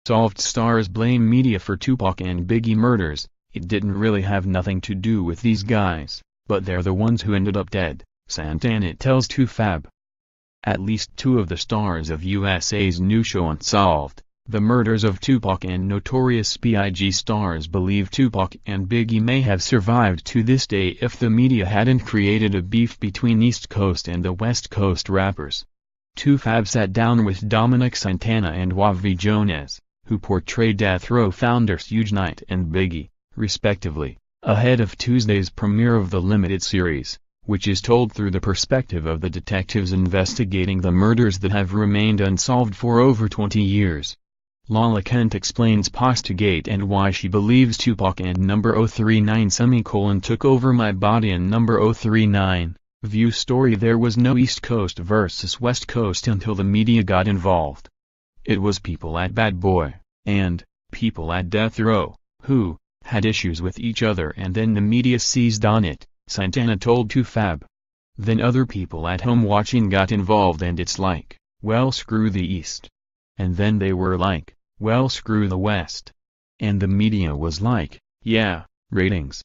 Unsolved stars blame media for Tupac and Biggie murders. It didn't really have nothing to do with these guys, but they're the ones who ended up dead, Santana tells TooFab. At least two of the stars of USA's new show Unsolved, the murders of Tupac and Notorious B.I.G. stars believe Tupac and Biggie may have survived to this day if the media hadn't created a beef between East Coast and the West Coast rappers. TooFab sat down with Dominic Santana and Wavvy Jonez, who portray Death Row founder Suge Knight and Biggie, respectively, ahead of Tuesday's premiere of the limited series, which is told through the perspective of the detectives investigating the murders that have remained unsolved for over 20 years. Lala Kent explains Postgate and why she believes Tupac and number 039 took over my body and number 039. View story. There was no East Coast versus West Coast until the media got involved. It was people at Bad Boy, and people at Death Row, who had issues with each other, and then the media seized on it, Santana told TooFab. Then other people at home watching got involved, and it's like, well, screw the East. And then they were like, well, screw the West. And the media was like, yeah, ratings.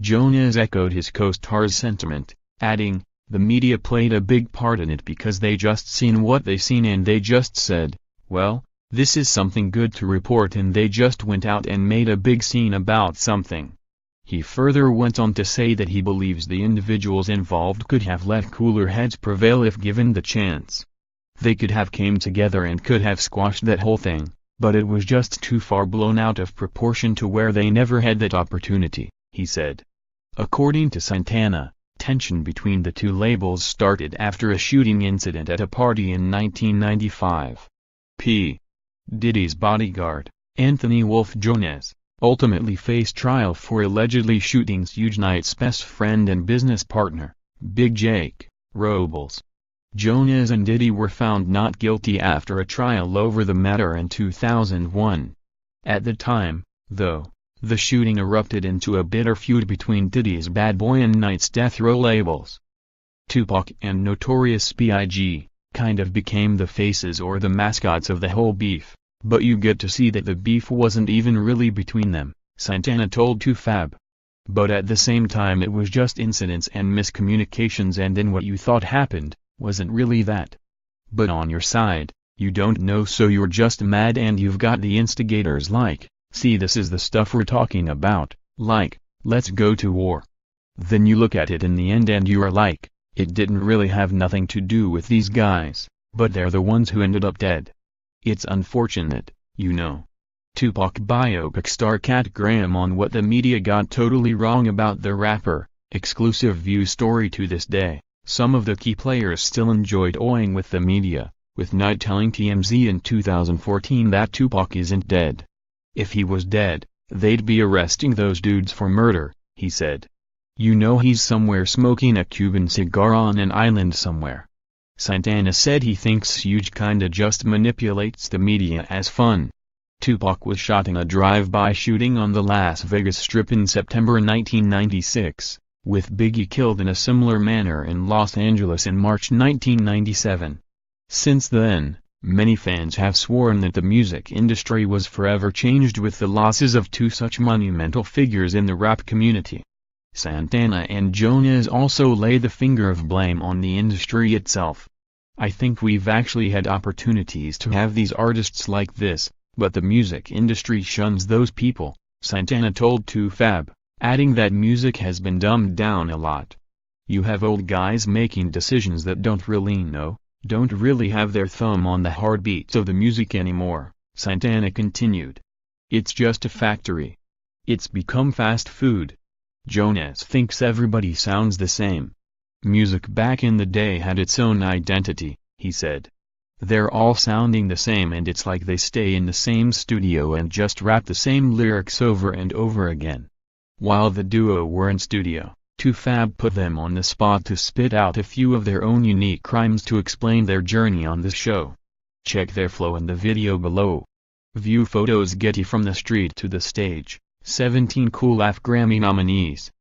Jonez echoed his co-star's sentiment, adding, the media played a big part in it because they just seen what they seen and they just said, well, this is something good to report, and they just went out and made a big scene about something. He further went on to say that he believes the individuals involved could have let cooler heads prevail if given the chance. They could have came together and could have squashed that whole thing, but it was just too far blown out of proportion to where they never had that opportunity, he said. According to Santana, tension between the two labels started after a shooting incident at a party in 1995. P. Diddy's bodyguard, Anthony Wolf Jonez, ultimately faced trial for allegedly shooting Suge Knight's best friend and business partner, Big Jake Robles. Jonez and Diddy were found not guilty after a trial over the matter in 2001. At the time, though, the shooting erupted into a bitter feud between Diddy's Bad Boy and Knight's Death Row labels. Tupac and Notorious B.I.G. kind of became the faces or the mascots of the whole beef, but you get to see that the beef wasn't even really between them, Santana told TooFab. But at the same time it was just incidents and miscommunications, and then what you thought happened wasn't really that. But on your side, you don't know, so you're just mad, and you've got the instigators like, see, this is the stuff we're talking about, like, let's go to war. Then you look at it in the end and you are like, it didn't really have nothing to do with these guys, but they're the ones who ended up dead. It's unfortunate, you know. Tupac biopic star Kat Graham on what the media got totally wrong about the rapper, exclusive view story. To this day, some of the key players still enjoy toying with the media, with Knight telling TMZ in 2014 that Tupac isn't dead. If he was dead, they'd be arresting those dudes for murder, he said. You know, he's somewhere smoking a Cuban cigar on an island somewhere. Santana said he thinks Suge kinda just manipulates the media as fun. Tupac was shot in a drive-by shooting on the Las Vegas Strip in September 1996, with Biggie killed in a similar manner in Los Angeles in March 1997. Since then, many fans have sworn that the music industry was forever changed with the losses of two such monumental figures in the rap community. Santana and Jonez also lay the finger of blame on the industry itself. I think we've actually had opportunities to have these artists like this, but the music industry shuns those people, Santana told TooFab, adding that music has been dumbed down a lot. You have old guys making decisions that don't really have their thumb on the heartbeats of the music anymore, Santana continued. It's just a factory. It's become fast food. Jonez thinks everybody sounds the same. Music back in the day had its own identity, he said. They're all sounding the same, and it's like they stay in the same studio and just rap the same lyrics over and over again. While the duo were in studio, TooFab put them on the spot to spit out a few of their own unique rhymes to explain their journey on the show. Check their flow in the video below. View photos. Getty. From the street to the stage, 17 Cool AF Grammy nominees.